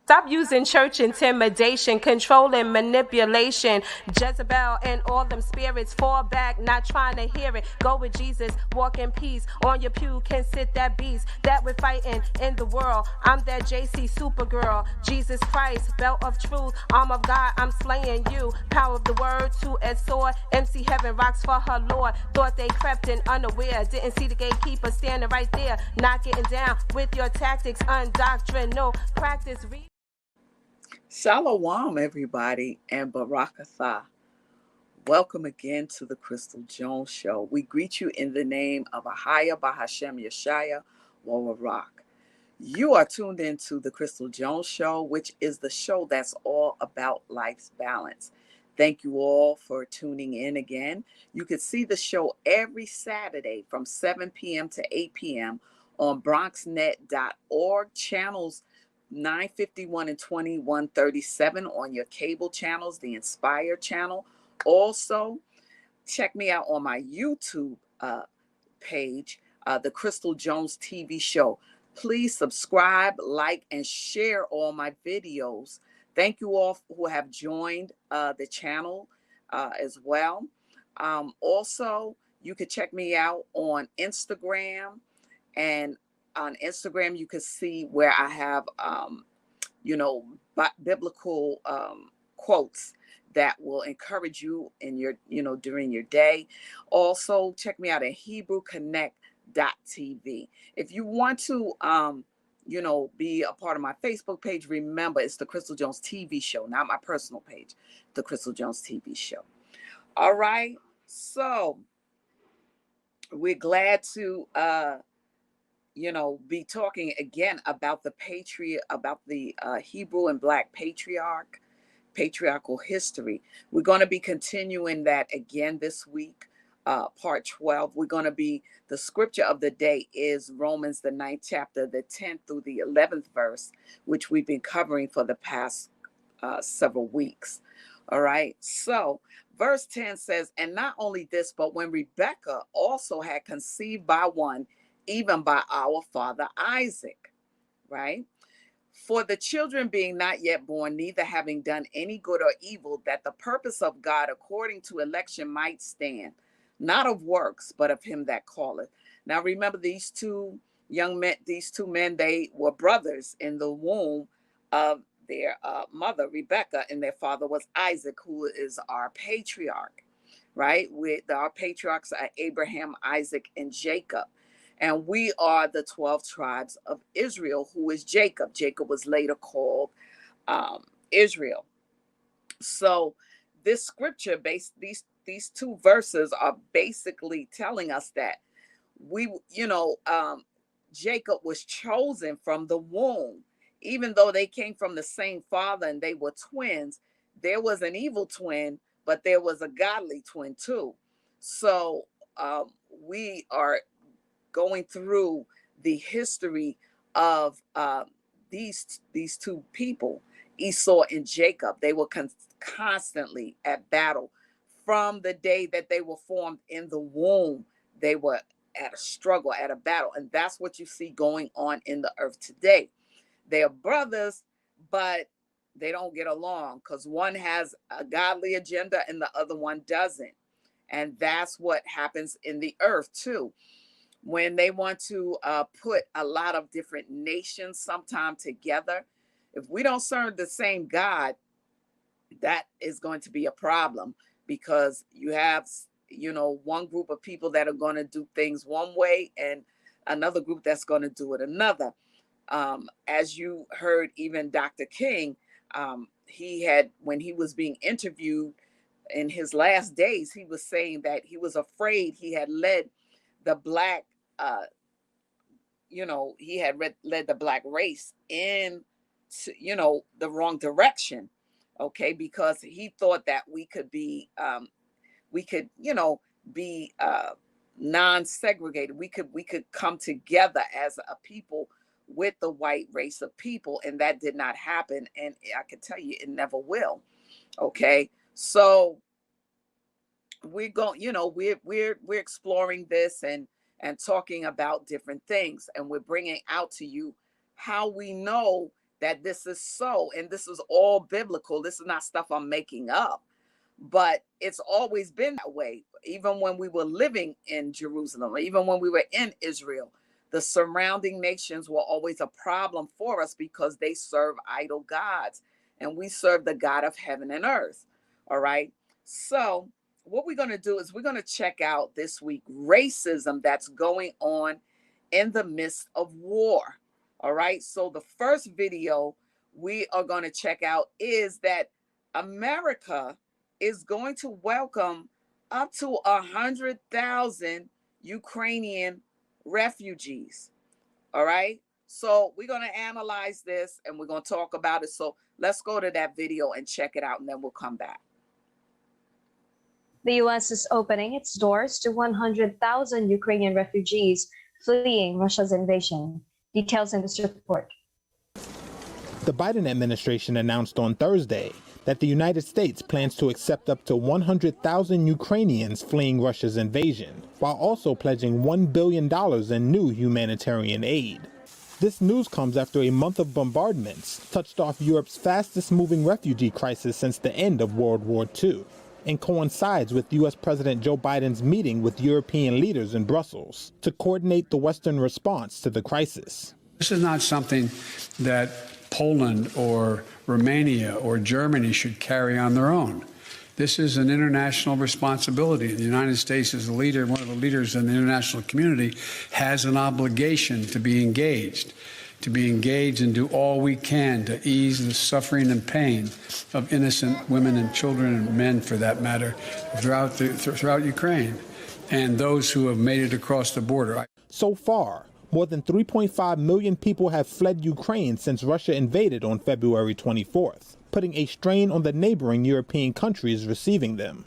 Stop using church intimidation, control and manipulation. Jezebel and all them spirits fall back, not trying to hear it. Go with Jesus, walk in peace. On your pew can sit that beast that we're fighting in the world. I'm that JC Supergirl, Jesus Christ, belt of truth, arm of God, I'm slaying you. Power of the word, two-edged sword. MC Heaven rocks for her Lord. Thought they crept in unaware, didn't see the gatekeeper standing right there. Not getting down with your tactics, undoctrinal practice. Shalom, everybody, and Barakatha. Welcome again to the Crystal Jones Show. We greet you in the name of Ahaya Bahashem Yeshaya Wawarak. You are tuned into the Crystal Jones Show, which is the show that's all about life's balance. Thank you all for tuning in again. You can see the show every Saturday from 7 p.m. to 8 p.m. on bronxnet.org, channels 951 and 2137 on your cable channels, the Inspire channel. Also, check me out on my YouTube page, the Crystal Jones TV show. Please subscribe, like, and share all my videos. Thank you all who have joined the channel as well. Also, you can check me out on Instagram, and on Instagram, you can see where I have, biblical quotes that will encourage you in your, during your day. Also, check me out at HebrewConnect.tv. If you want to, be a part of my Facebook page, remember it's the Crystal Jones TV show, not my personal page, the Crystal Jones TV show. All right. So we're glad to, be talking again about the Hebrew and Black patriarchal history. We're going to be continuing that again this week, part 12. The scripture of the day is Romans, the 9th chapter, the 10th through the 11th verse, which we've been covering for the past several weeks. All right. So verse 10 says, and not only this, but when Rebekah also had conceived by one, even by our father Isaac, right? For the children being not yet born, neither having done any good or evil, that the purpose of God according to election might stand, not of works, but of him that calleth. Now remember, these two men, they were brothers in the womb of their mother, Rebekah, and their father was Isaac, who is our patriarch, right? Our patriarchs are Abraham, Isaac, and Jacob. And we are the 12 tribes of Israel, who is Jacob. Jacob was later called Israel. So this scripture, these two verses are basically telling us that Jacob was chosen from the womb. Even though they came from the same father and they were twins, there was an evil twin, but there was a godly twin too. So we are going through the history of these two people, Esau and Jacob. They were constantly at battle from the day that they were formed in the womb. They were at a struggle, at a battle, and that's what you see going on in the earth today. They are brothers, but they don't get along because one has a godly agenda and the other one doesn't. And that's what happens in the earth too. When they want to put a lot of different nations sometime together, if we don't serve the same God, that is going to be a problem, because you have, one group of people that are going to do things one way and another group that's going to do it another. As you heard, even Dr. King, when he was being interviewed in his last days, he was saying that he was afraid he had led the black he had led the black race in the wrong direction, okay, because he thought that we could be non-segregated. We could come together as a people with the white race of people, and that did not happen, and I can tell you it never will. Okay, so we're going, we're exploring this and talking about different things, and we're bringing out to you how we know that this is so, and this is all biblical. This is not stuff I'm making up, but it's always been that way. Even when we were living in Jerusalem, even when we were in Israel, the surrounding nations were always a problem for us because they serve idol gods, and we serve the God of heaven and earth. All right. So what we're going to do is we're going to check out this week racism that's going on in the midst of war. All right. So the first video we are going to check out is that America is going to welcome up to 100,000 Ukrainian refugees. All right. So we're going to analyze this and we're going to talk about it. So let's go to that video and check it out, and then we'll come back. The U.S. is opening its doors to 100,000 Ukrainian refugees fleeing Russia's invasion. Details in this report. The Biden administration announced on Thursday that the United States plans to accept up to 100,000 Ukrainians fleeing Russia's invasion, while also pledging $1 billion in new humanitarian aid. This news comes after a month of bombardments touched off Europe's fastest-moving refugee crisis since the end of World War II, and coincides with U.S. President Joe Biden's meeting with European leaders in Brussels to coordinate the Western response to the crisis. This is not something that Poland or Romania or Germany should carry on their own. This is an international responsibility. The United States, as a leader, one of the leaders in the international community, has an obligation to be engaged and do all we can to ease the suffering and pain of innocent women and children and men, for that matter, throughout Ukraine, and those who have made it across the border. So far, more than 3.5 million people have fled Ukraine since Russia invaded on February 24th, putting a strain on the neighboring European countries receiving them.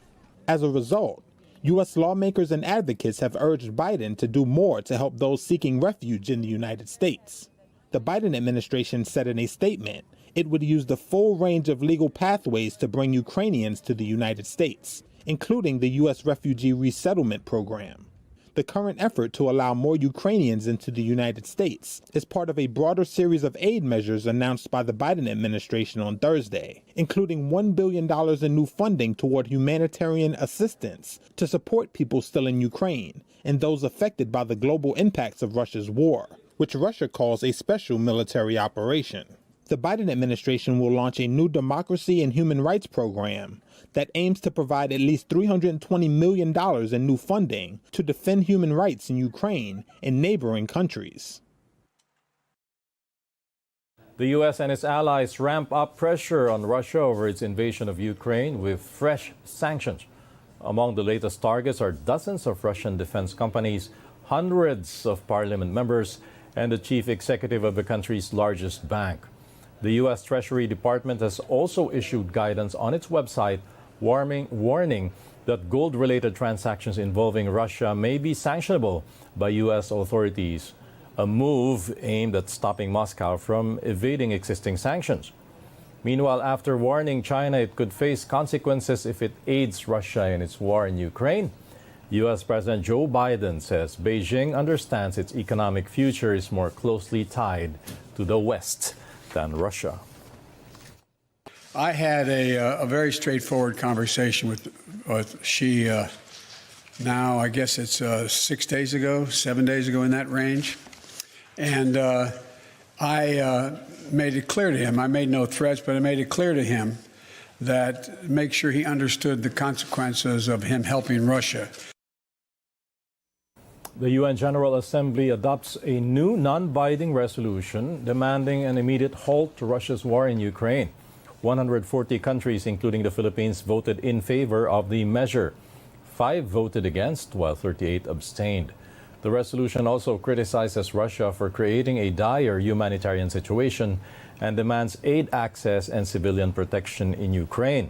As a result, U.S. lawmakers and advocates have urged Biden to do more to help those seeking refuge in the United States. The Biden administration said in a statement it would use the full range of legal pathways to bring Ukrainians to the United States, including the U.S. Refugee Resettlement Program. The current effort to allow more Ukrainians into the United States is part of a broader series of aid measures announced by the Biden administration on Thursday, including $1 billion in new funding toward humanitarian assistance to support people still in Ukraine and those affected by the global impacts of Russia's war, which Russia calls a special military operation. The Biden administration will launch a new democracy and human rights program that aims to provide at least $320 million in new funding to defend human rights in Ukraine and neighboring countries. The U.S. and its allies ramp up pressure on Russia over its invasion of Ukraine with fresh sanctions. Among the latest targets are dozens of Russian defense companies, hundreds of parliament members, and the chief executive of the country's largest bank. The U.S. Treasury Department has also issued guidance on its website warning that gold-related transactions involving Russia may be sanctionable by U.S. authorities, a move aimed at stopping Moscow from evading existing sanctions. Meanwhile, after warning China it could face consequences if it aids Russia in its war in Ukraine, U.S. President Joe Biden says Beijing understands its economic future is more closely tied to the West than Russia. I had a very straightforward conversation with Xi now, I guess it's 7 days ago, in that range. And I made it clear to him, I made no threats, but I made it clear to him that make sure he understood the consequences of him helping Russia. The UN General Assembly adopts a new non-binding resolution demanding an immediate halt to Russia's war in Ukraine. 140 countries, including the Philippines, voted in favor of the measure. 5 voted against, while 38 abstained. The resolution also criticizes Russia for creating a dire humanitarian situation and demands aid access and civilian protection in Ukraine.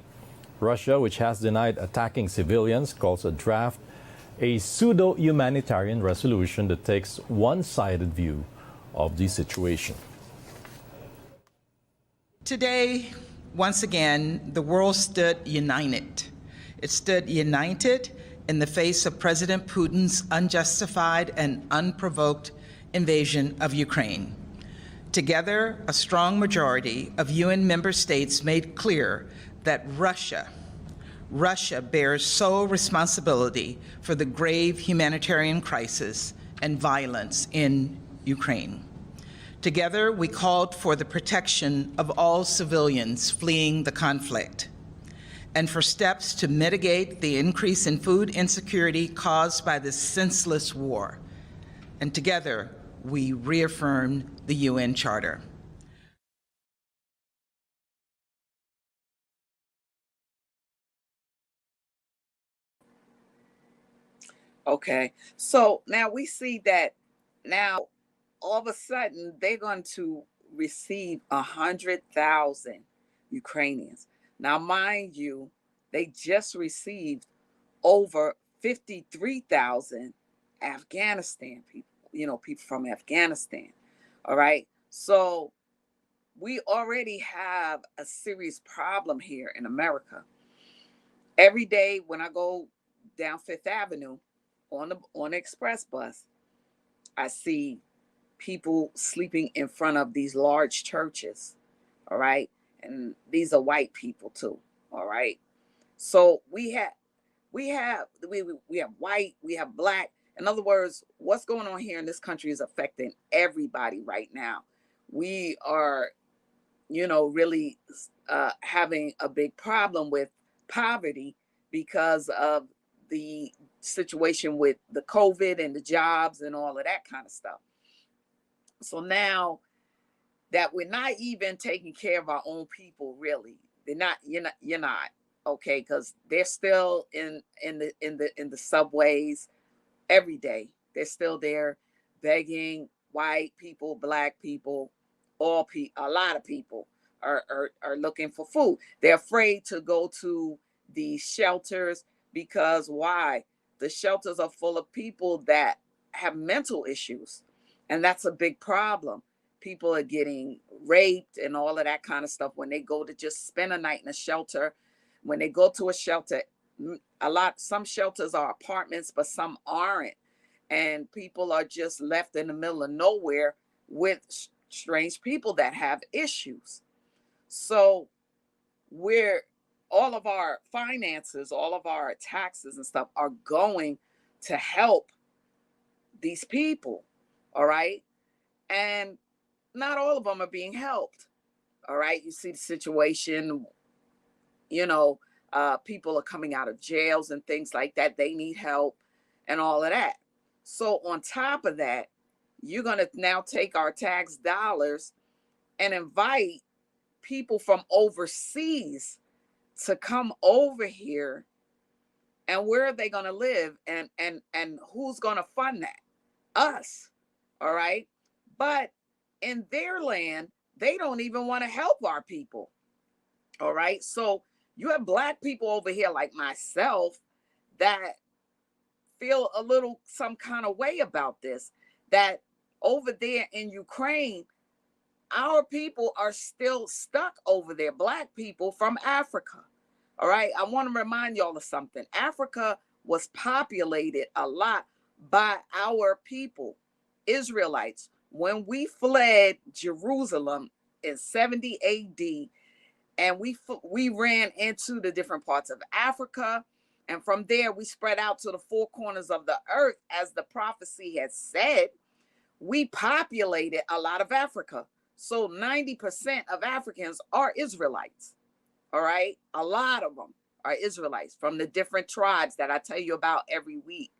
Russia, which has denied attacking civilians, calls a draft a pseudo-humanitarian resolution that takes one-sided view of the situation. Today, once again, the world stood united. It stood united in the face of President Putin's unjustified and unprovoked invasion of Ukraine. Together, a strong majority of UN member states made clear that Russia bears sole responsibility for the grave humanitarian crisis and violence in Ukraine. Together, we called for the protection of all civilians fleeing the conflict and for steps to mitigate the increase in food insecurity caused by this senseless war. And together, we reaffirmed the UN Charter. Okay, so now we see that now all of a sudden they're going to receive 100,000 Ukrainians. Now, mind you, they just received over 53,000 Afghanistan people, people from Afghanistan. All right. So we already have a serious problem here in America. Every day when I go down Fifth Avenue on the express bus, I see people sleeping in front of these large churches. All right. And these are white people too. All right. So we have white, we have black. In other words, what's going on here in this country is affecting everybody right now. We are, really having a big problem with poverty because of the situation with the COVID and the jobs and all of that kind of stuff. So now that we're not even taking care of our own people, really, you're not okay, because they're still in the subways every day. They're still there begging. White people, black people, a lot of people are looking for food. They're afraid to go to the shelters because why? The shelters are full of people that have mental issues, and that's a big problem. People are getting raped and all of that kind of stuff when they go to just spend a night in a shelter. When they go to a shelter, some shelters are apartments, but some aren't. And people are just left in the middle of nowhere with strange people that have issues. So all of our finances, all of our taxes and stuff are going to help these people. All right. And not all of them are being helped. All right. You see the situation, people are coming out of jails and things like that. They need help and all of that. So on top of that, you're going to now take our tax dollars and invite people from overseas to come over here. And where are they going to live? And who's going to fund that? Us. All right. But in their land, they don't even want to help our people. All right. So you have black people over here like myself that feel a little some kind of way about this, that over there in Ukraine, our people are still stuck over there, black people from Africa. All right. I want to remind y'all of something. Africa was populated a lot by our people, Israelites. When we fled Jerusalem in 70 AD, and we ran into the different parts of Africa, and from there we spread out to the four corners of the earth, as the prophecy had said. We populated a lot of Africa. So 90% of Africans are Israelites. All right. A lot of them are Israelites from the different tribes that I tell you about every week.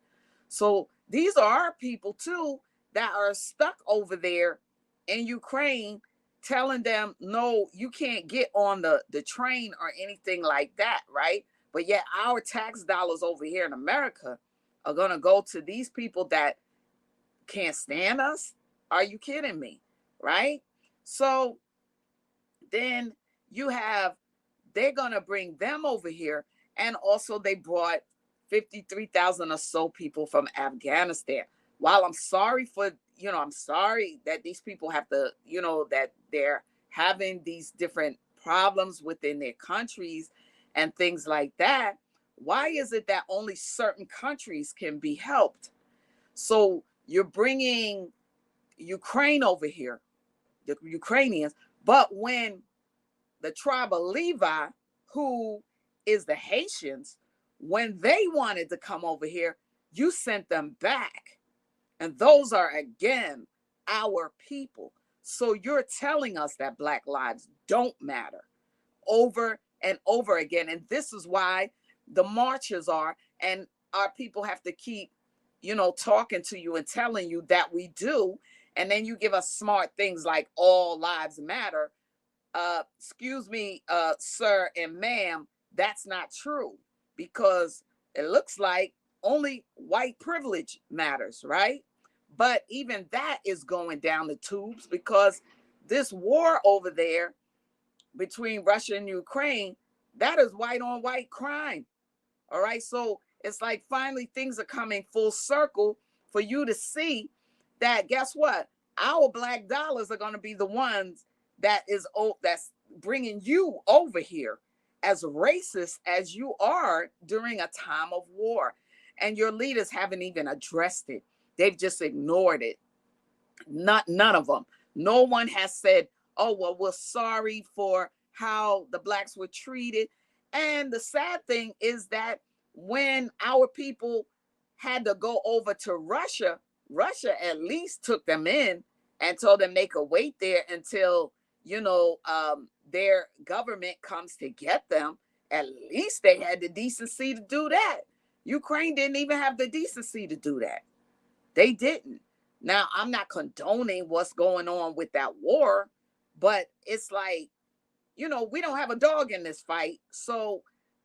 So these are our people too that are stuck over there in Ukraine, telling them, no, you can't get on the train or anything like that. Right. But yet our tax dollars over here in America are going to go to these people that can't stand us. Are you kidding me? Right. So then they're going to bring them over here. And also they brought 53,000 or so people from Afghanistan. While I'm sorry I'm sorry that these people have to, that they're having these different problems within their countries and things like that. Why is it that only certain countries can be helped? So you're bringing Ukraine over here. the Ukrainians. But when the tribe of Levi, who is the Haitians, when they wanted to come over here, you sent them back. And those are, again, our people. So you're telling us that Black lives don't matter over and over again. And this is why the marches are, and our people have to keep, talking to you and telling you that we do. And then you give us smart things like all lives matter. Excuse me, sir and ma'am, that's not true, because it looks like only white privilege matters, right? But even that is going down the tubes, because this war over there between Russia and Ukraine, that is white on white crime. All right. So it's like finally things are coming full circle for you to see that, guess what? Our Black dollars are going to be the ones that's bringing you over here, as racist as you are during a time of war. And your leaders haven't even addressed it. They've just ignored it. None of them. No one has said, oh, well, we're sorry for how the Blacks were treated. And the sad thing is that when our people had to go over to Russia, Russia at least took them in and told them they could wait there until, their government comes to get them. At least they had the decency to do that. Ukraine didn't even have the decency to do that. They didn't. Now, I'm not condoning what's going on with that war, but it's like, we don't have a dog in this fight. So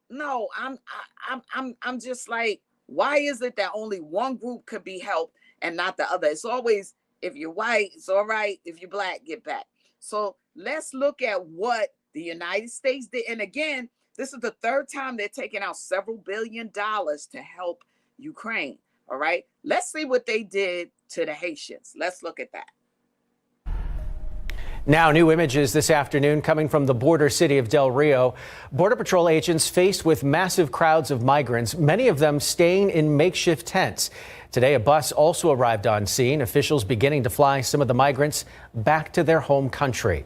no, I'm just like, why is it that only one group could be helped and not the other? It's always, if you're white, it's all right. If you're Black, get back. So let's look at what the United States did. And again, this is the third time they're taking out several $billions to help Ukraine. All right. Let's see what they did to the Haitians. Let's look at that. Now, new images this afternoon coming from the border city of Del Rio. Border Patrol agents faced with massive crowds of migrants, many of them staying in makeshift tents. Today, a bus also arrived on scene, officials beginning to fly some of the migrants back to their home country.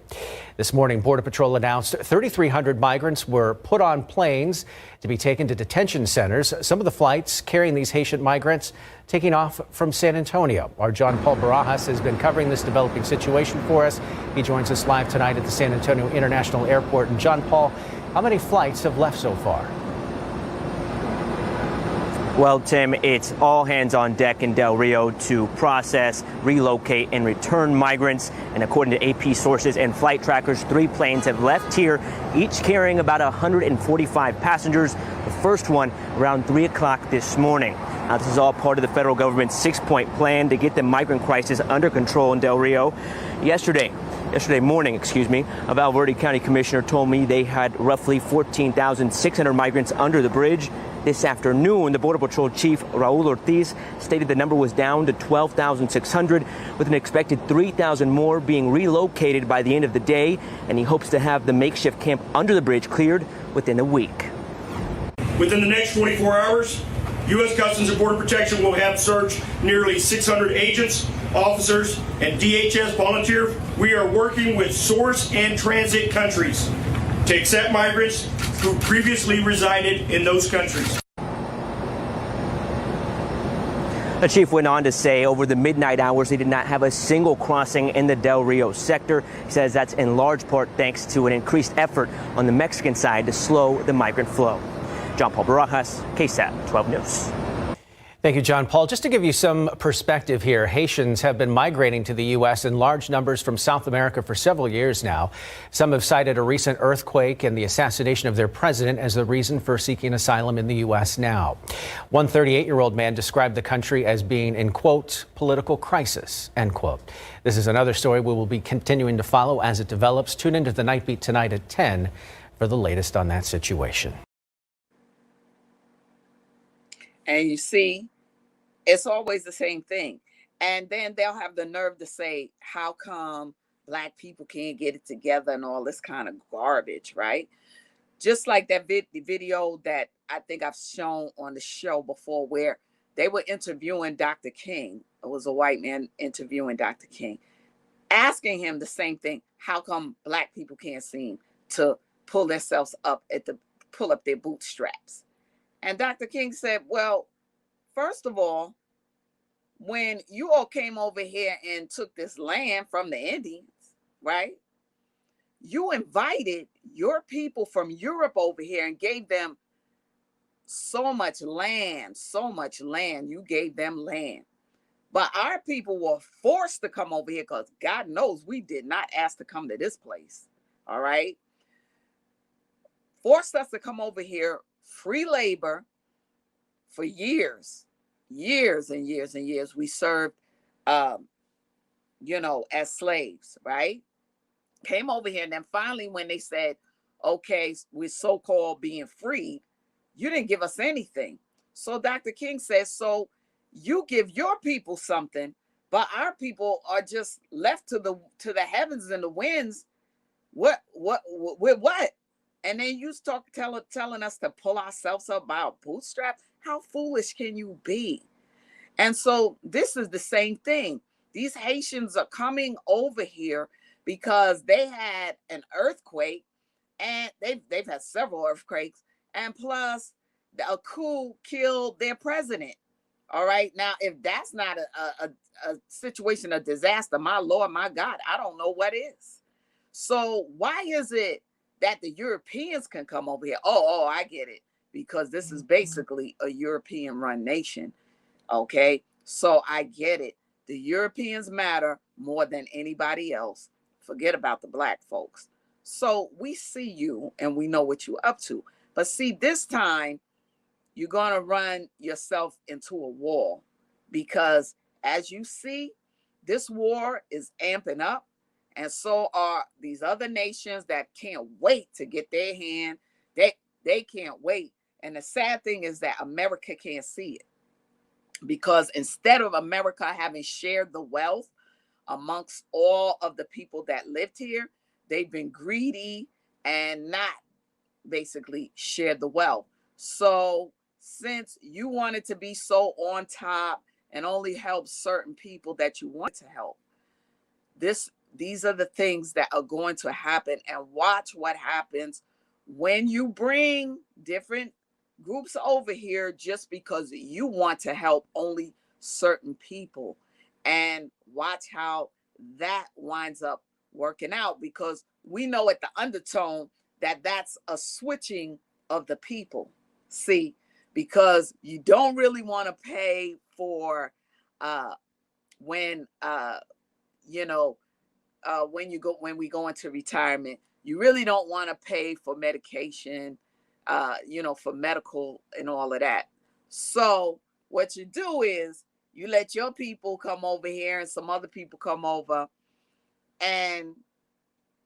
This morning, Border Patrol announced 3,300 migrants were put on planes to be taken to detention centers. Some of the flights carrying these Haitian migrants taking off from San Antonio. Our John Paul Barajas has been covering this developing situation for us. He joins us live tonight at the San Antonio International Airport. And John Paul, how many flights have left so far? Well, Tim, it's all hands on deck in Del Rio to process, relocate, and return migrants. And according to AP sources and flight trackers, 3 planes have left here, each carrying about 145 passengers. The first one around 3 o'clock this morning. Now, this is all part of the federal government's 6-point plan to get the migrant crisis under control in Del Rio. Yesterday morning, a Val Verde County commissioner told me they had roughly 14,600 migrants under the bridge. This afternoon, the Border Patrol Chief Raul Ortiz stated the number was down to 12,600, with an expected 3,000 more being relocated by the end of the day, and he hopes to have the makeshift camp under the bridge cleared within a week. Within the next 24 hours, U.S. Customs and Border Protection will have searched nearly 600 agents, officers, and DHS volunteers. We are working with source and transit countries to accept migrants who previously resided in those countries. The chief went on to say over the midnight hours, they did not have a single crossing in the Del Rio sector. He says that's in large part thanks to an increased effort on the Mexican side to slow the migrant flow. John Paul Barajas, KSAT 12 News. Thank you, John Paul. Just to give you some perspective here, Haitians have been migrating to the U.S. in large numbers from South America for several years now. Some have cited a recent earthquake and the assassination of their president as the reason for seeking asylum in the U.S. now. One 38-year-old man described the country as being in, quote, political crisis, end quote. This is another story we will be continuing to follow as it develops. Tune into the Night Beat tonight at 10 for the latest on that situation. And you see, it's always the same thing. And then they'll have the nerve to say, how come Black people can't get it together and all this kind of garbage, right? Just like that video that I think I've shown on the show before, where they were interviewing Dr. King. It was a white man interviewing Dr. King. asking him the same thing. How come black people can't seem to pull themselves up pull up their bootstraps? And Dr. King said, well, first of all, when you all came over here and took this land from the Indians, right? You invited your people from Europe over here and gave them so much land, so much land. You gave them land. But our people were forced to come over here because God knows we did not ask to come to this place. All right. Forced us to come over here, free labor for years, years and years and years. We served, as slaves, right? Came over here. And then finally, when they said, okay, we're so-called being freed, you didn't give us anything. So Dr. King says, so you give your people something, but our people are just left to the heavens and the winds. What? And then you telling us to pull ourselves up by our bootstraps. How foolish can you be? And so this is the same thing. These Haitians are coming over here because they had an earthquake, and they've had several earthquakes, and plus a coup killed their president. All right. Now, if that's not a situation of disaster, my Lord, my God, I don't know what is. So why is it that the Europeans can come over here? Oh, I get it. Because this is basically a European run nation. Okay. So I get it. The Europeans matter more than anybody else. Forget about the black folks. So we see you and we know what you're up to. But see, this time you're going to run yourself into a wall, because as you see, this war is amping up. And so are these other nations that can't wait to get their hand. They can't wait. And the sad thing is that America can't see it, because instead of America having shared the wealth amongst all of the people that lived here, they've been greedy and not basically shared the wealth. So since you wanted to be so on top and only help certain people that you want to help, these are the things that are going to happen. And watch what happens when you bring different groups over here just because you want to help only certain people. And watch how that winds up working out, because we know at the undertone that that's a switching of the people. See, because you don't really want to pay for when we go into retirement. You really don't want to pay for medication, for medical and all of that. So what you do is you let your people come over here and some other people come over, and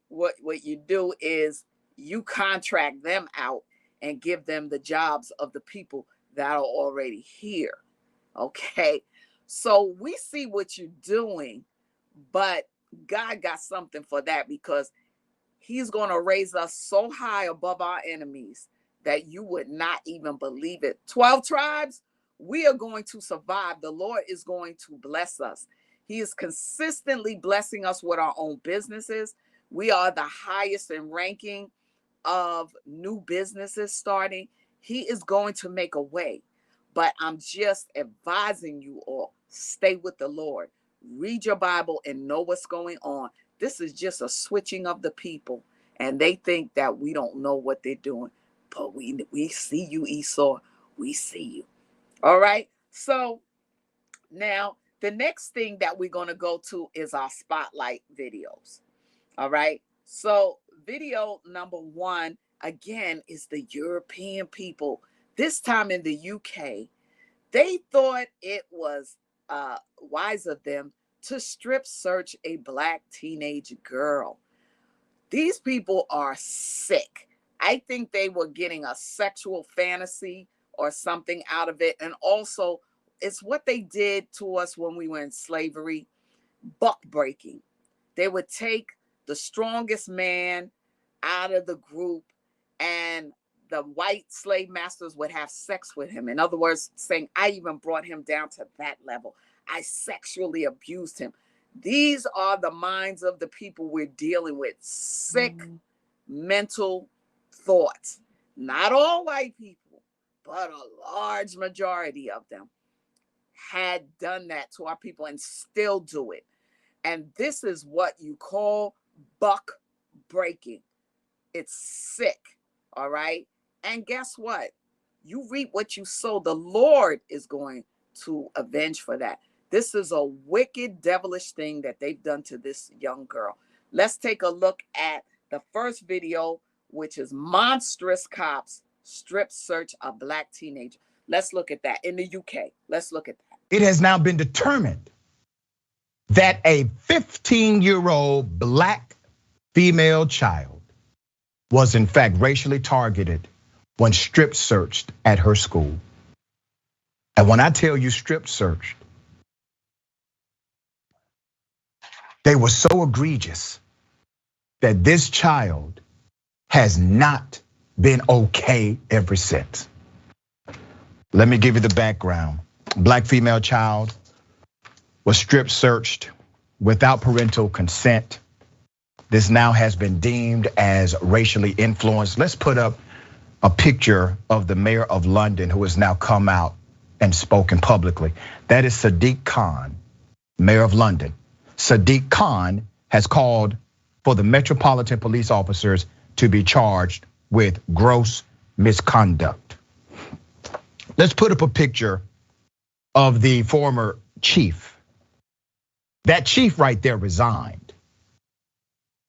what you do is you contract them out and give them the jobs of the people that are already here. Okay. So we see what you're doing, but God got something for that, because he's going to raise us so high above our enemies that you would not even believe it. 12 tribes, we are going to survive. The Lord is going to bless us. He is consistently blessing us with our own businesses. We are the highest in ranking of new businesses starting. He is going to make a way. But I'm just advising you all, stay with the Lord. Read your Bible and know what's going on. This is just a switching of the people. And they think that we don't know what they're doing. But we see you, Esau. We see you. All right. So now the next thing that we're going to go to is our spotlight videos. All right. So video number one, again, is the European people. This time in the UK, they thought it was wise of them to strip search a black teenage girl. These people are sick. I think they were getting a sexual fantasy or something out of it. And also, it's what they did to us when we were in slavery, buck breaking. They would take the strongest man out of the group, and the white slave masters would have sex with him. In other words, saying, I even brought him down to that level. I sexually abused him. These are the minds of the people we're dealing with. Sick mental thoughts. Not all white people, but a large majority of them had done that to our people and still do it. And this is what you call buck breaking. It's sick, all right? And guess what? You reap what you sow. The Lord is going to avenge for that. This is a wicked, devilish thing that they've done to this young girl. Let's take a look at the first video, which is monstrous cops strip search a black teenager. Let's look at that in the UK. Let's look at that. It has now been determined that a 15-year-old black female child was in fact racially targeted when strip searched at her school. And when I tell you strip searched, they were so egregious that this child has not been okay ever since. Let me give you the background. Black female child was strip searched without parental consent. This now has been deemed as racially influenced. Let's put up a picture of the mayor of London who has now come out and spoken publicly. That is Sadiq Khan, mayor of London. Sadiq Khan has called for the Metropolitan Police officers to be charged with gross misconduct. Let's put up a picture of the former chief. That chief right there resigned.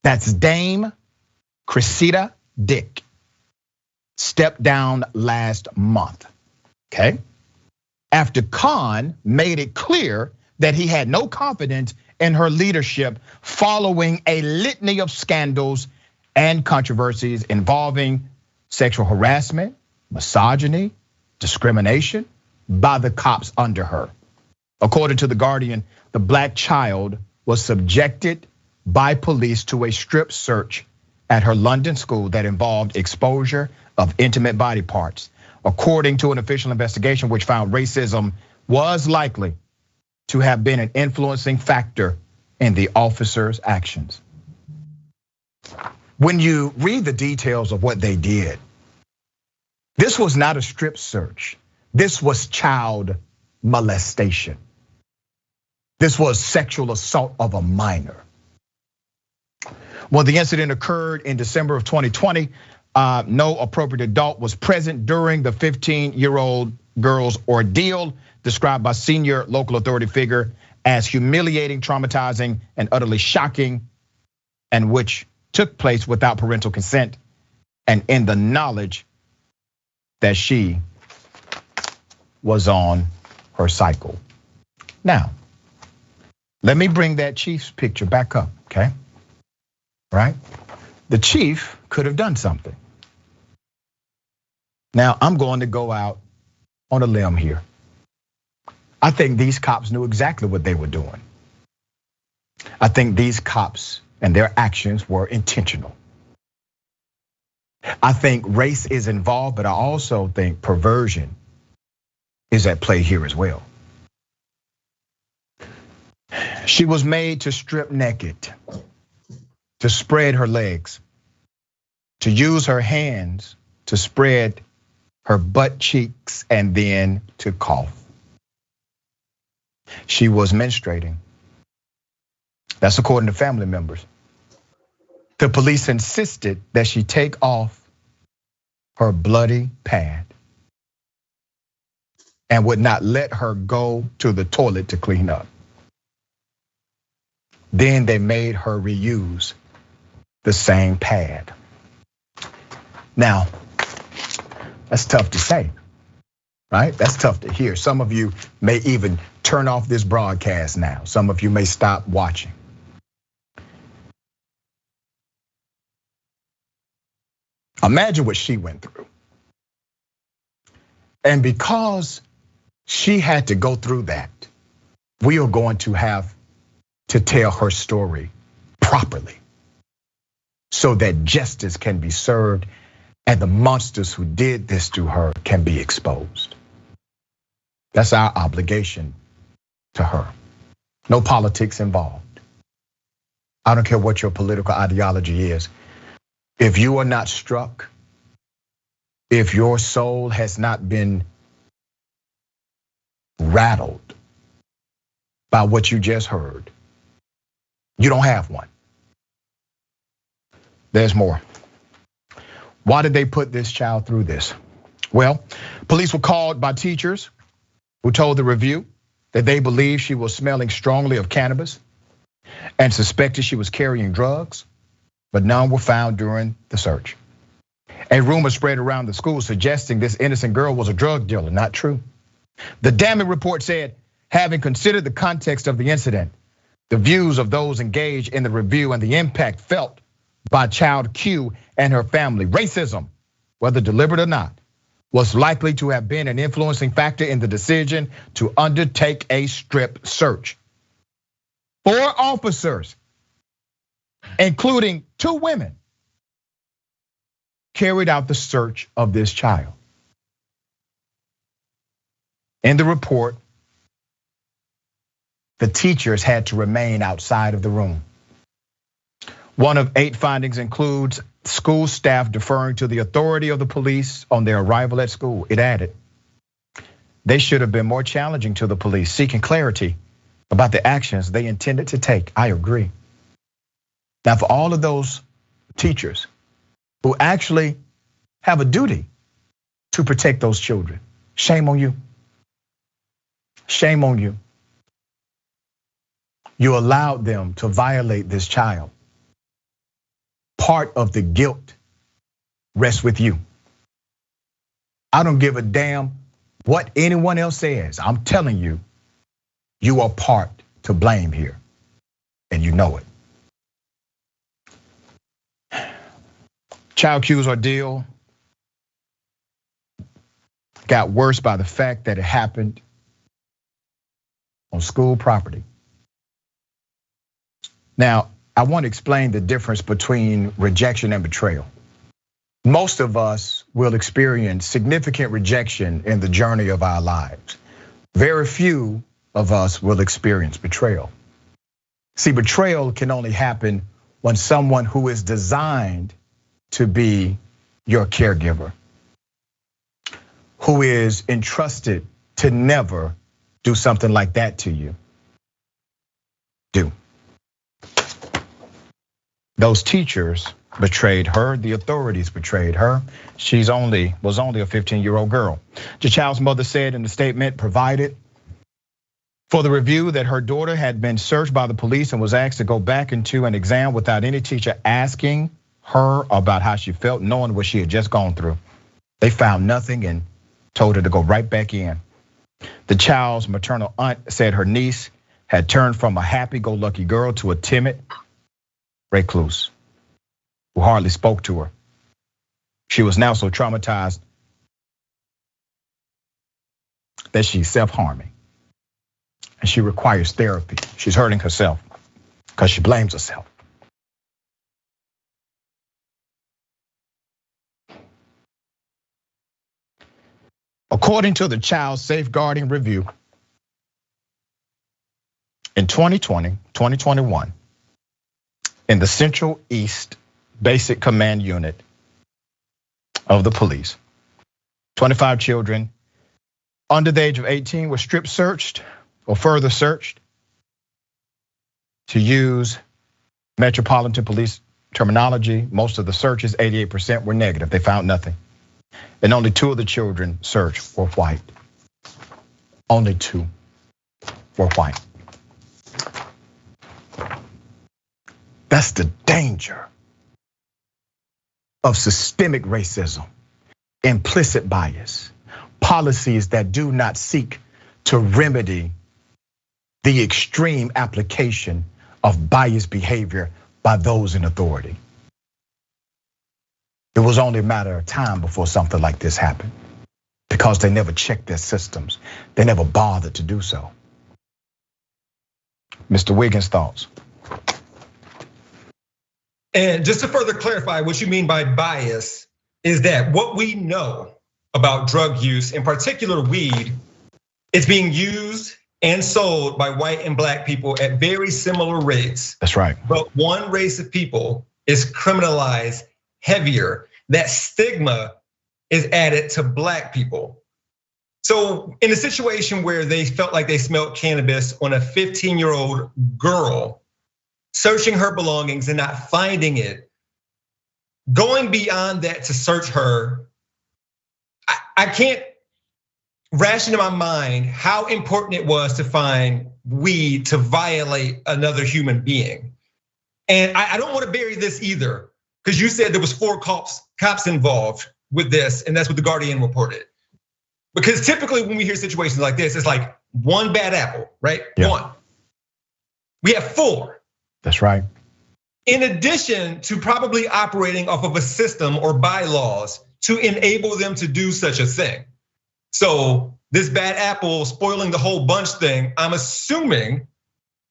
That's Dame Cressida Dick. Stepped down last month, okay? After Khan made it clear that he had no confidence in her leadership following a litany of scandals and controversies involving sexual harassment, misogyny, discrimination by the cops under her. According to The Guardian, the black child was subjected by police to a strip search at her London school that involved exposure of intimate body parts. According to an official investigation which found racism was likely to have been an influencing factor in the officers' actions. When you read the details of what they did, this was not a strip search. This was child molestation. This was sexual assault of a minor. When the incident occurred in December of 2020, no appropriate adult was present during the 15-year-old girl's ordeal, described by senior local authority figure as humiliating, traumatizing, and utterly shocking, and which took place without parental consent and in the knowledge that she was on her cycle. Now, let me bring that chief's picture back up, okay? Right? The chief could have done something. Now, I'm going to go out on a limb here. I think these cops knew exactly what they were doing. I think these cops and their actions were intentional. I think race is involved, but I also think perversion is at play here as well. She was made to strip naked, to spread her legs, to use her hands to spread her butt cheeks, and then to cough. She was menstruating. That's according to family members. The police insisted that she take off her bloody pad and would not let her go to the toilet to clean up. Then they made her reuse the same pad. Now, that's tough to say, right? That's tough to hear. Some of you may even turn off this broadcast now. Some of you may stop watching. Imagine what she went through. And because she had to go through that, we are going to have to tell her story properly so that justice can be served and the monsters who did this to her can be exposed. That's our obligation to her. No politics involved. I don't care what your political ideology is. If you are not struck, if your soul has not been rattled by what you just heard, you don't have one. There's more. Why did they put this child through this? Well, police were called by teachers who told the Review that they believed she was smelling strongly of cannabis and suspected she was carrying drugs, but none were found during the search. A rumor spread around the school suggesting this innocent girl was a drug dealer. Not true. The damning report said, having considered the context of the incident, the views of those engaged in the review, and the impact felt by child Q and her family, racism, whether deliberate or not, was likely to have been an influencing factor in the decision to undertake a strip search. 4 officers, including 2 women, carried out the search of this child. In the report, the teachers had to remain outside of the room. One of 8 findings includes school staff deferring to the authority of the police on their arrival at school. It added, they should have been more challenging to the police, seeking clarity about the actions they intended to take. I agree. Now, for all of those teachers who actually have a duty to protect those children, shame on you. Shame on you. You allowed them to violate this child. Part of the guilt rests with you. I don't give a damn what anyone else says. I'm telling you, you are part to blame here, and you know it. Child Q's ordeal got worse by the fact that it happened on school property. Now, I want to explain the difference between rejection and betrayal. Most of us will experience significant rejection in the journey of our lives. Very few of us will experience betrayal. See, betrayal can only happen when someone who is designed to be your caregiver, who is entrusted to never do something like that to you, do. Those teachers betrayed her, the authorities betrayed her. She was only a 15-year-old girl. The child's mother said in the statement provided for the Review that her daughter had been searched by the police and was asked to go back into an exam without any teacher asking her about how she felt, knowing what she had just gone through. They found nothing and told her to go right back in. The child's maternal aunt said her niece had turned from a happy-go-lucky girl to a timid recluse who hardly spoke to her. She was now so traumatized that she's self-harming and she requires therapy. She's hurting herself because she blames herself. According to the Child Safeguarding Review, in 2020-2021, in the Central East Basic Command Unit of the police, 25 children under the age of 18 were strip searched or further searched. To use Metropolitan Police terminology, most of the searches, 88%, were negative. They found nothing. And only 2 of the children searched were white. Only 2 were white. That's the danger of systemic racism, implicit bias, policies that do not seek to remedy the extreme application of biased behavior by those in authority. It was only a matter of time before something like this happened because they never checked their systems. They never bothered to do so. Mr. Wiggins' thoughts. And just to further clarify what you mean by bias is that what we know about drug use, in particular weed, it's being used and sold by white and black people at very similar rates. That's right. But one race of people is criminalized heavier. That stigma is added to black people. So in a situation where they felt like they smelled cannabis on a 15-year-old girl, searching her belongings and not finding it, going beyond that to search her, I can't ration in my mind how important it was to find weed to violate another human being. And I don't want to bury this either, because you said there was 4 cops involved with this, and that's what the Guardian reported. Because typically when we hear situations like this, it's like one bad apple, right? Yeah. 1. We have 4. That's right. In addition to probably operating off of a system or bylaws to enable them to do such a thing. So this bad apple spoiling the whole bunch thing, I'm assuming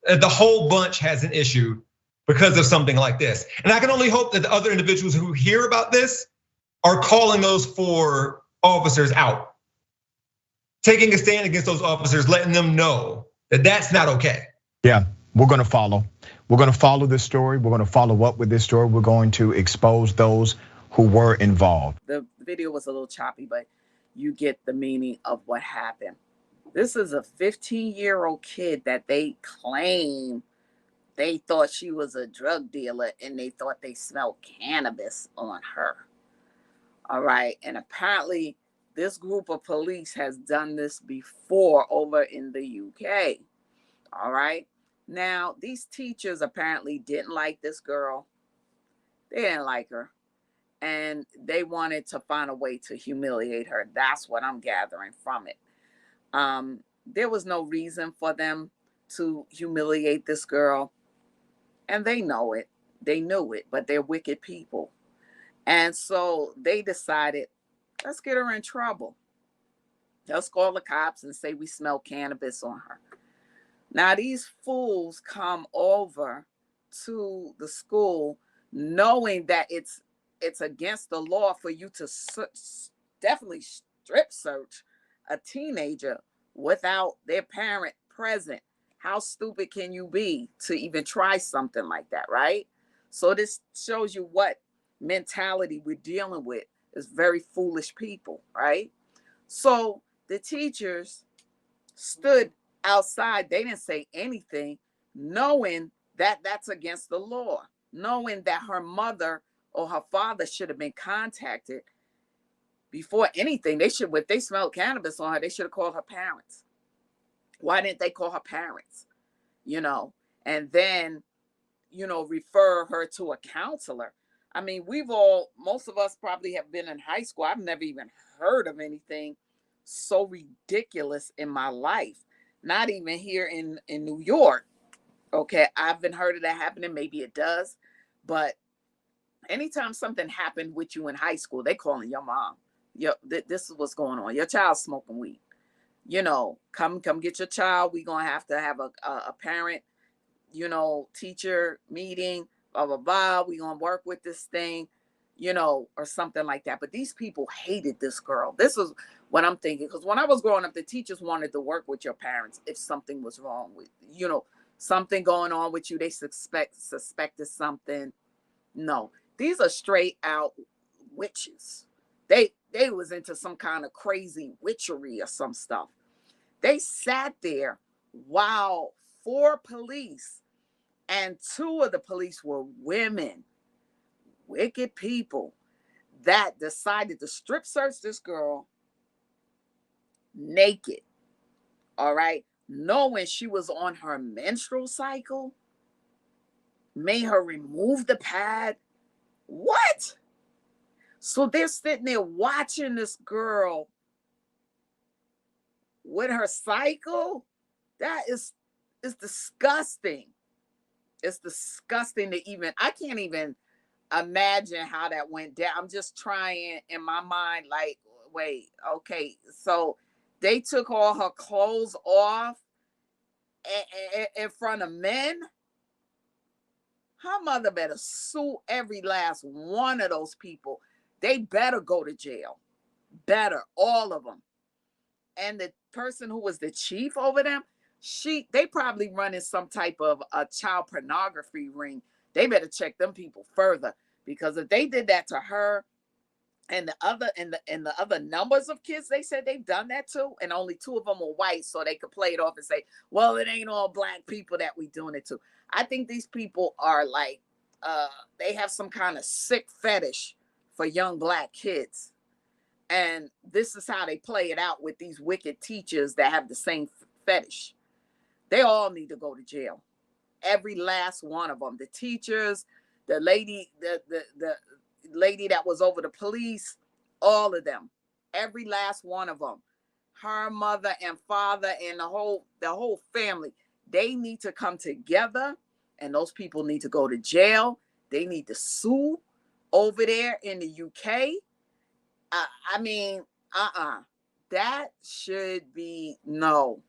that the whole bunch has an issue because of something like this. And I can only hope that the other individuals who hear about this are calling those 4 officers out. Taking a stand against those officers, letting them know that that's not okay. Yeah, we're gonna follow. We're gonna follow this story. We're gonna follow up with this story. We're going to expose those who were involved. The video was a little choppy, but you get the meaning of what happened. This is a 15-year-old kid that they claim they thought she was a drug dealer and they thought they smelled cannabis on her. All right, and apparently this group of police has done this before over in the UK. All right. Now, these teachers apparently didn't like this girl. They didn't like her. And they wanted to find a way to humiliate her. That's what I'm gathering from it. There was no reason for them to humiliate this girl. And they know it. They knew it, but they're wicked people. And so they decided, let's get her in trouble. Let's call the cops and say we smell cannabis on her. Now these fools come over to the school knowing that it's against the law for you to definitely strip search a teenager without their parent present. How stupid can you be to even try something like that, right? So this shows you what mentality we're dealing with. Is very foolish people, right? So the teachers stood outside. They didn't say anything, knowing that that's against the law, knowing that her mother or her father should have been contacted before anything. They should, if they smelled cannabis on her, they should have called her parents. Why didn't they call her parents? And then, refer her to a counselor. I mean, most of us probably have been in high school. I've never even heard of anything so ridiculous in my life. Not even here in New York. Okay, I haven't heard of that happening. Maybe it does. But anytime something happened with you in high school, they calling your mom. This is what's going on. Your child's smoking weed. Come get your child. We're going to have a parent, teacher meeting. Blah, blah, blah. We're going to work with this thing, or something like that. But these people hated this girl. This is what I'm thinking. Because when I was growing up, the teachers wanted to work with your parents if something was wrong with, something going on with you. They suspected something. No, these are straight out witches. They was into some kind of crazy witchery or some stuff. They sat there while 4 police, and 2 of the police were women, wicked people that decided to strip search this girl naked. All right. Knowing she was on her menstrual cycle, made her remove the pad. What? So they're sitting there watching this girl with her cycle. That is disgusting. It's disgusting to I can't even imagine how that went down. I'm just trying in my mind, like, wait, okay. So they took all her clothes off in front of men. Her mother better sue every last one of those people. They better go to jail. Better, all of them. And the person who was the chief over them They probably running some type of a child pornography ring. They better check them people further, because if they did that to her and the other numbers of kids they said they've done that to, and only 2 of them were white, so they could play it off and say, well, it ain't all black people that we doing it to. I think these people are like, they have some kind of sick fetish for young black kids. And this is how they play it out with these wicked teachers that have the same fetish. They all need to go to jail. Every last one of them. The teachers, the lady, the lady that was over the police, all of them. Every last one of them. Her mother and father and the whole family. They need to come together, and those people need to go to jail. They need to sue over there in the UK. I mean, that should be no.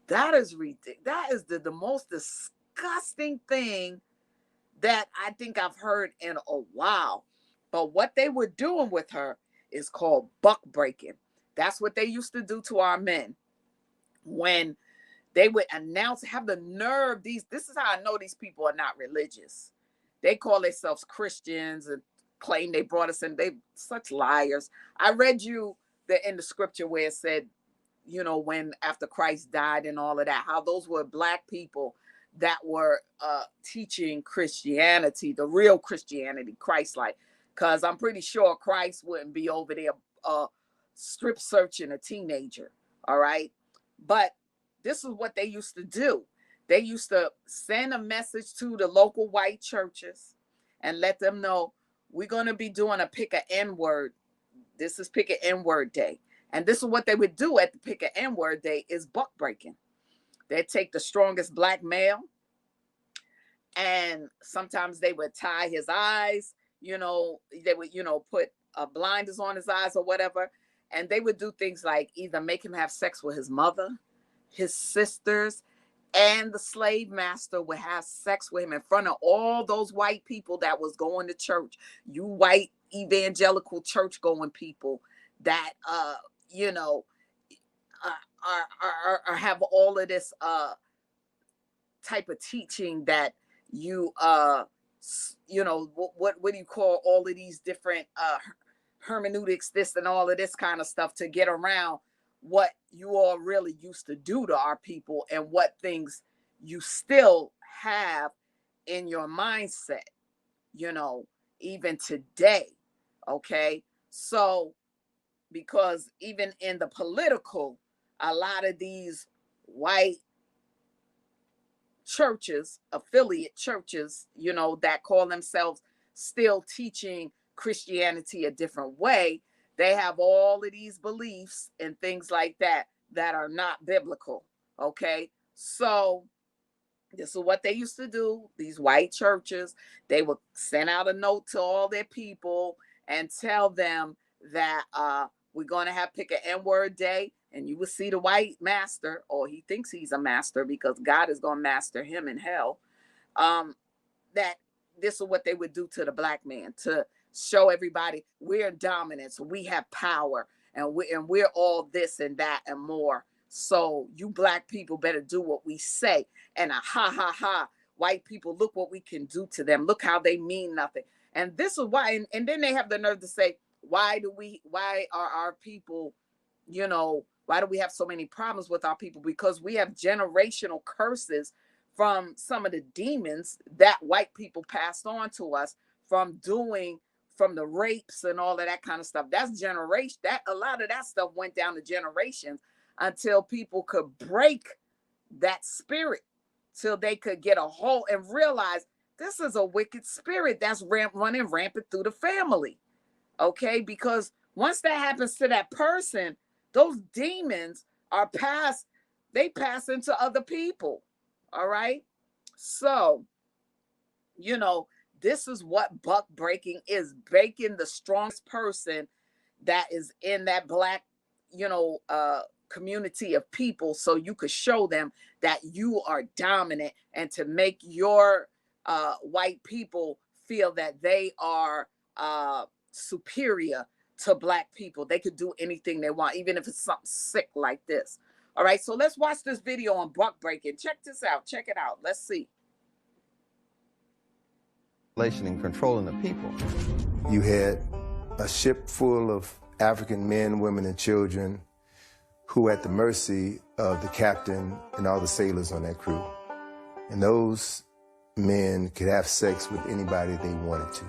That is ridiculous. That is the most disgusting thing that I think I've heard in a while. But what they were doing with her is called buck breaking. That's what they used to do to our men. When they would announce, have the nerve, this is how I know these people are not religious. They call themselves Christians and claim they brought us in. They such liars. I read you in the scripture where it said, when after Christ died and all of that, how those were black people that were teaching Christianity, the real Christianity, Christ-like. Because I'm pretty sure Christ wouldn't be over there strip searching a teenager. All right. But this is what they used to do. They used to send a message to the local white churches and let them know, we're going to be doing a pick a N-word. This is pick a N-word day. And this is what they would do at the pick a N-word day, is buck breaking. They'd take the strongest black male, and sometimes they would tie his eyes, they would, put blinders on his eyes or whatever. And they would do things like either make him have sex with his mother, his sisters, and the slave master would have sex with him in front of all those white people that was going to church. You white evangelical church going people that, have all of this type of teaching that you, what do you call all of these different hermeneutics, this and all of this kind of stuff to get around what you all really used to do to our people and what things you still have in your mindset, even today. Okay. So, because even in the political, a lot of these white churches, affiliate churches, that call themselves still teaching Christianity a different way, they have all of these beliefs and things like that are not biblical. Okay. So this is what they used to do. These white churches, they would send out a note to all their people and tell them that we're going to have pick an N-word day, and you will see the white master, or he thinks he's a master because God is going to master him in hell. That this is what they would do to the black man, to show everybody we're dominant, so we have power, and we're all this and that and more. So you black people better do what we say. And white people, look what we can do to them. Look how they mean nothing. And this is why, and then they have the nerve to say, why are our people, why do we have so many problems with our people? Because we have generational curses from some of the demons that white people passed on to us from the rapes and all of that kind of stuff. That's generation. That a lot of that stuff went down to generations until people could break that spirit, till they could get a hold and realize this is a wicked spirit that's running rampant through the family. Okay, because once that happens to that person, those demons they pass into other people. All right. So, this is what buck breaking is, breaking the strongest person that is in that black, community of people, so you could show them that you are dominant, and to make your white people feel that they are superior to black people. They could do anything they want, even if it's something sick like this. All right, so let's watch this video on buck breaking. Check this out. Check it out. Let's see. And controlling the people. You had a ship full of African men, women, and children who were at the mercy of the captain and all the sailors on that crew. And those men could have sex with anybody they wanted to.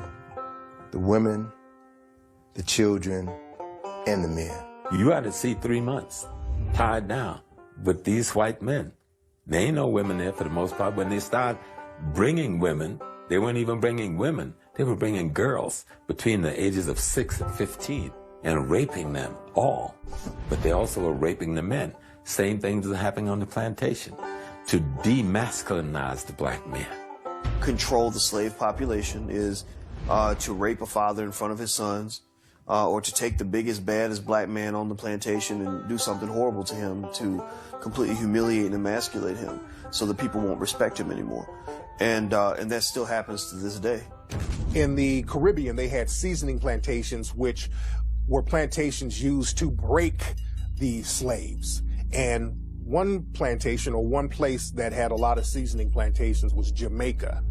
The women, the children, and the men. You had to see 3 months tied down with these white men. There ain't no women there for the most part. When they start bringing women, they weren't even bringing women. They were bringing girls between the ages of 6 and 15 and raping them all. But they also were raping the men. Same things are happening on the plantation to demasculinize the black man. Control the slave population is to rape a father in front of his sons, or to take the biggest, baddest black man on the plantation and do something horrible to him to completely humiliate and emasculate him so that people won't respect him anymore. And that still happens to this day. In the Caribbean, they had seasoning plantations, which were plantations used to break the slaves. And one plantation or one place that had a lot of seasoning plantations was Jamaica.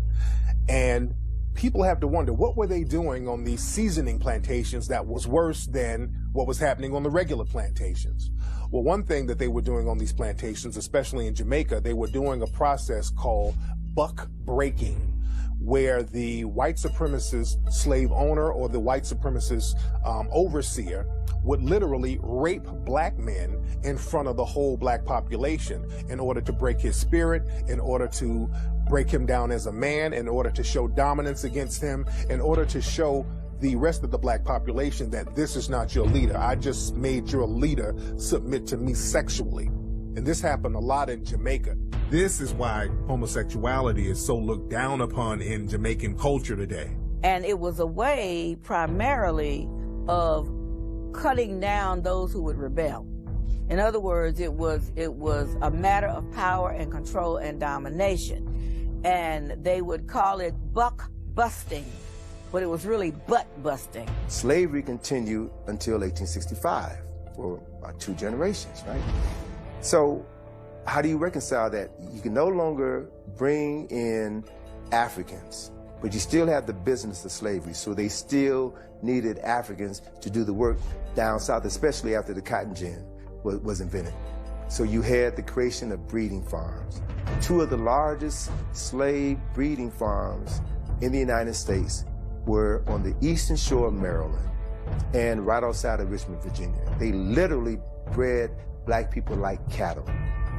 And people have to wonder, what were they doing on these seasoning plantations that was worse than what was happening on the regular plantations? Well, one thing that they were doing on these plantations, especially in Jamaica, they were doing a process called buck breaking, where the white supremacist slave owner or the white supremacist overseer would literally rape black men in front of the whole black population in order to break his spirit, in order to break him down as a man, in order to show dominance against him, in order to show the rest of the black population that this is not your leader. I just made your leader submit to me sexually. And this happened a lot in Jamaica. This is why homosexuality is so looked down upon in Jamaican culture today. And it was a way primarily of cutting down those who would rebel. In other words, it was a matter of power and control and domination. And they would call it buck busting, but it was really butt busting. Slavery continued until 1865 for about 2 generations, right? So how do you reconcile that? You can no longer bring in Africans, but you still have the business of slavery. So they still needed Africans to do the work down south, especially after the cotton gin was invented. So you had the creation of breeding farms. 2 of the largest slave breeding farms in the United States were on the eastern shore of Maryland and right outside of Richmond, Virginia. They literally bred black people like cattle.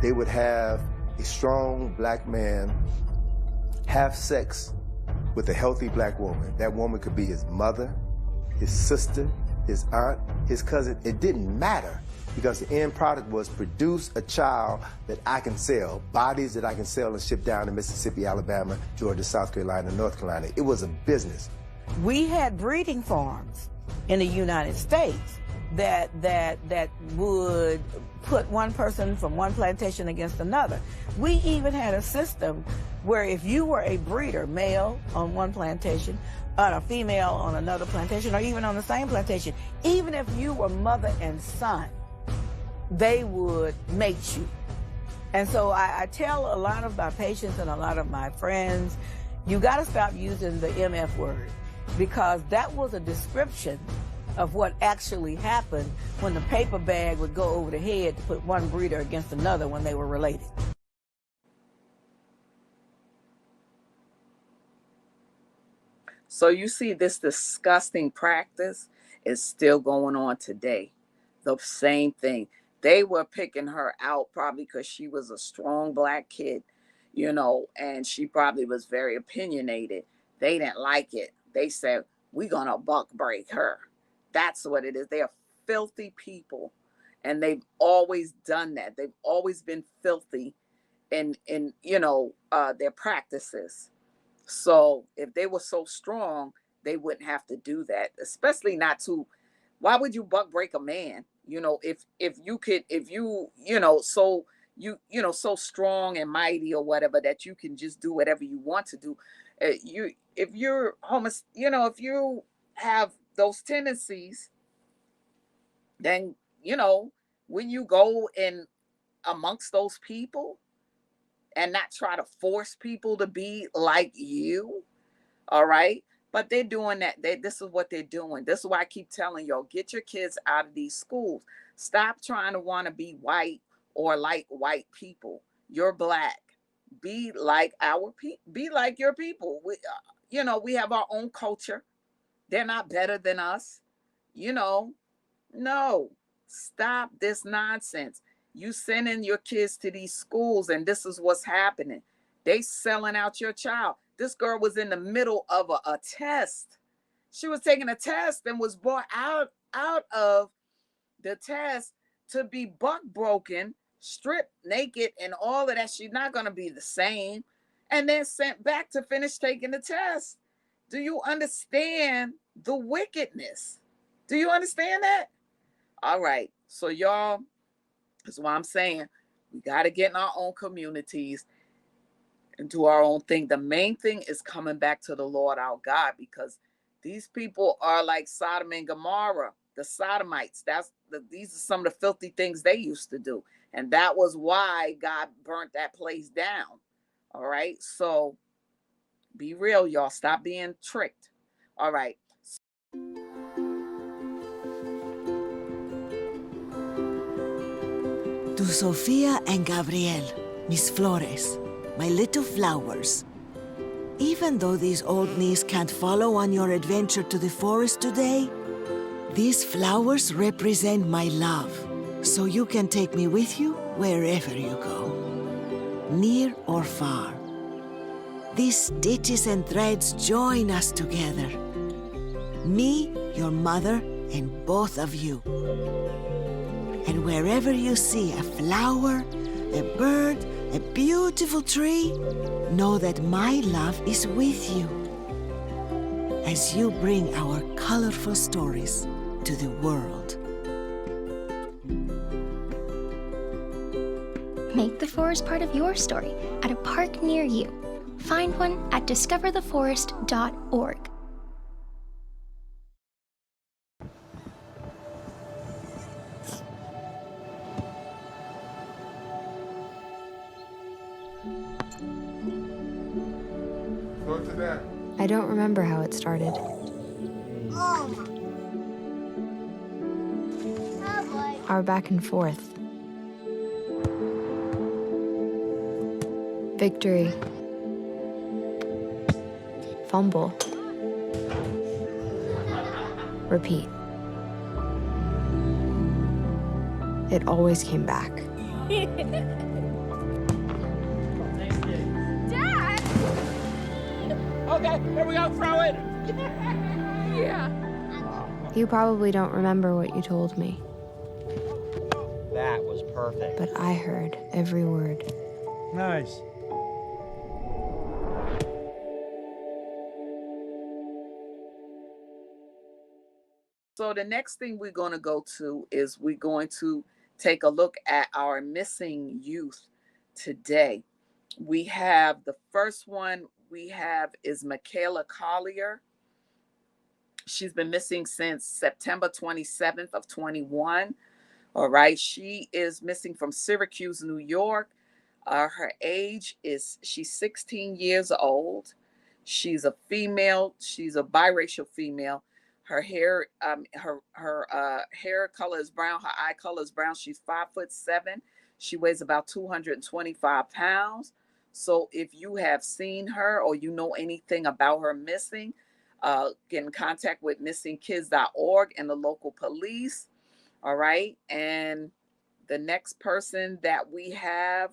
They would have a strong black man have sex with a healthy black woman. That woman could be his mother, his sister, his aunt, his cousin. It didn't matter, because the end product was produce a child that I can sell, bodies that I can sell and ship down to Mississippi, Alabama, Georgia, South Carolina, North Carolina. It was a business. We had breeding farms in the United States that would put one person from one plantation against another. We even had a system where if you were a breeder, male on one plantation, and a female on another plantation, or even on the same plantation, even if you were mother and son, they would mate you. And so I tell a lot of my patients and a lot of my friends, you got to stop using the MF word, because that was a description of what actually happened when the paper bag would go over the head to put one breeder against another when they were related. So you see, this disgusting practice is still going on today. The same thing. They were picking her out probably because she was a strong black kid, you know, and she probably was very opinionated. They didn't like it. They said, we're going to buck break her. That's what it is. They are filthy people, and they've always done that. They've always been filthy in you know, their practices. So if they were so strong, they wouldn't have to do that, especially not to. Why would you buck break a man? You know, if you know, so you know, so strong and mighty or whatever that you can just do whatever you want to do. If you're homeless, you know, if you have those tendencies, then, you know, when you go and amongst those people and not try to force people to be like you. All right. But they're doing that. This is what they're doing. This is why I keep telling y'all, get your kids out of these schools. Stop trying to want to be white or like white people. You're black. Be like our people. Be like your people. We have our own culture. They're not better than us. No. Stop this nonsense. You sending your kids to these schools, and this is what's happening. They selling out your child. This girl was in the middle of a test. She was taking a test and was brought out of the test to be buck broken, stripped naked, and all of that. She's not going to be the same. And then sent back to finish taking the test. Do you understand the wickedness? Do you understand that? All right. So y'all, that's why I'm saying we got to get in our own communities and do our own thing. The main thing is coming back to the Lord our God, because these people are like Sodom and Gomorrah, the Sodomites. These are some of the filthy things they used to do. And that was why God burnt that place down. All right. So be real, y'all. Stop being tricked. All right. To Sofia and Gabriel, mis flores, my little flowers. Even though these old knees can't follow on your adventure to the forest today, these flowers represent my love, so you can take me with you wherever you go, near or far. These stitches and threads join us together. Me, your mother, and both of you. And wherever you see a flower, a bird, a beautiful tree, know that my love is with you as you bring our colorful stories to the world. Make the forest part of your story at a park near you. Find one at discovertheforest.org. I don't remember how it started. Our back and forth. Victory. Fumble. Repeat. It always came back. Dad! Okay, here we go, throw it! Yeah. You probably don't remember what you told me, That was perfect. but I heard every word. Nice. So the next thing we're going to go to is we're going to take a look at our missing youth today. We have the first one we have is Michaela Collier. She's been missing since September 27th of 21. All right. She is missing from Syracuse, New York. Her age is, she's 16 years old. She's a female. She's a biracial female. Her hair, her hair color is brown. Her eye color is brown. She's 5'7". She weighs about 225 pounds. So if you have seen her or you know anything about her missing, get in contact with missingkids.org and the local police. All right. And the next person that we have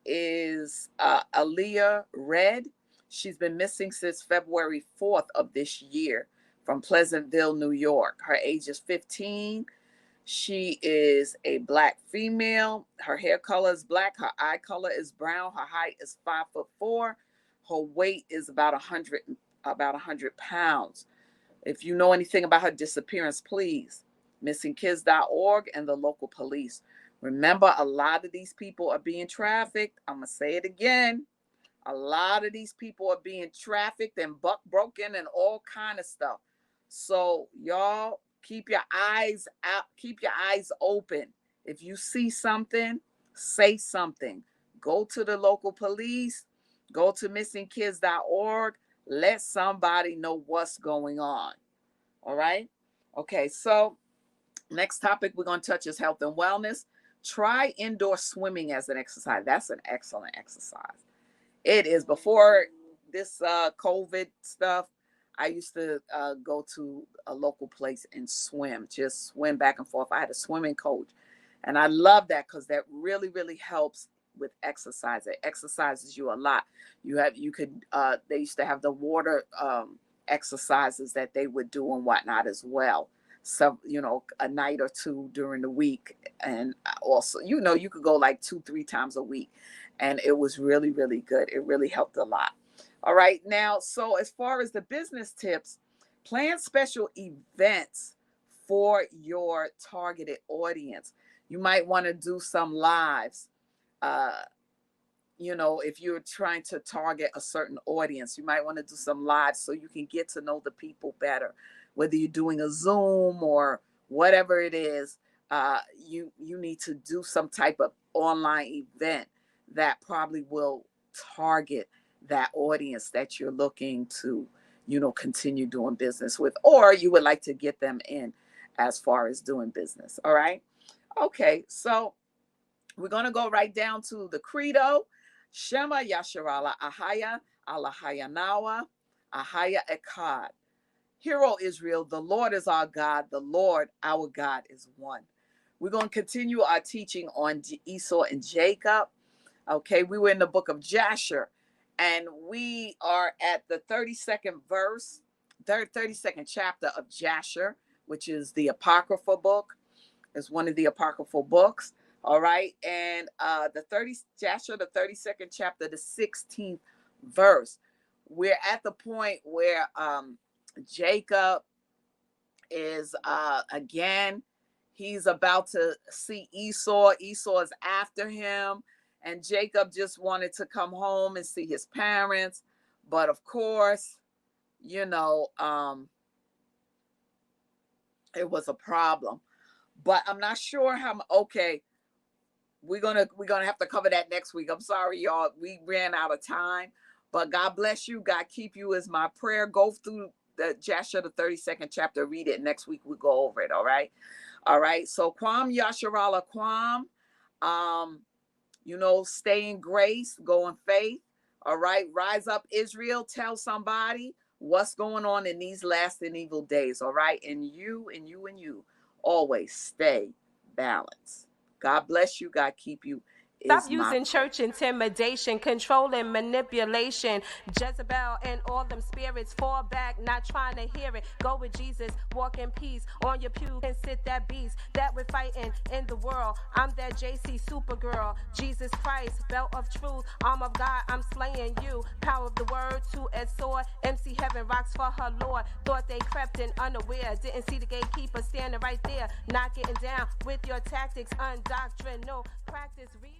is Aaliyah Red. She's been missing since February 4th of this year from Pleasantville, New York. Her age is 15. She is a Black female. Her hair color is black. Her eye color is brown. Her height is 5'4". Her weight is about 100 pounds. If you know anything about her disappearance, please, missingkids.org and the local police. Remember, a lot of these people are being trafficked. I'm going to say it again. A lot of these people are being trafficked and buck broken and all kind of stuff. So y'all keep your eyes out, keep your eyes open. If you see something, Say something. Go to the local police. Go to missingkids.org. Let somebody know what's going on. All right? Okay, so next topic we're going to touch is health and wellness. Try indoor swimming as an exercise. That's an excellent exercise. It is. Before this COVID stuff, I used to go to a local place and swim, just swim back and forth. I had a swimming coach, and I love that because that really, really helps with exercise. It exercises you a lot. They used to have the water exercises that they would do and whatnot as well. So, a night or two during the week. And also, you could go like 2-3 times a week. And it was really, really good. It really helped a lot. All right. Now, so as far as the business tips, plan special events for your targeted audience. You might want to do some lives. If you're trying to target a certain audience, you might want to do some lives so you can get to know the people better. Whether you're doing a Zoom or whatever it is, you need to do some type of online event that probably will target that audience that you're looking to, continue doing business with, or you would like to get them in as far as doing business. All right. Okay. So we're going to go right down to the credo. Shema Yasharala Ahaya Alahaya Nawa Ahaya Echad. Hear, O Israel, the Lord is our God. The Lord, our God, is one. We're going to continue our teaching on Esau and Jacob. Okay, we were in the book of Jasher, and we are at the 32nd verse, 32nd chapter of Jasher, which is the Apocryphal book. It's one of the Apocryphal books. All right, and Jasher, the 32nd chapter, the 16th verse. We're at the point where Jacob is again, he's about to see Esau. Esau is after him, and Jacob just wanted to come home and see his parents, but of course, it was a problem. But I'm not sure how. Okay, we're gonna have to cover that next week. I'm sorry, y'all. We ran out of time, but God bless you. God keep you is my prayer. Go through the Jasher, the 32nd chapter. Read it. Next week we'll go over it. All right. All right. So Kwam Yasharala Kwam. Stay in grace, go in faith. All right. Rise up, Israel. Tell somebody what's going on in these last and evil days. All right. And you always stay balanced. God bless you. God keep you. Stop using church intimidation, control and manipulation. Jezebel and all them spirits fall back, not trying to hear it. Go with Jesus, walk in peace. On your pew and sit that beast that we're fighting in the world. I'm that JC Supergirl, Jesus Christ, belt of truth, arm of God, I'm slaying you. Power of the word, two-edged sword. MC Heaven rocks for her Lord. Thought they crept in unaware, didn't see the gatekeeper standing right there. Not getting down with your tactics, undoctrinal practice. Read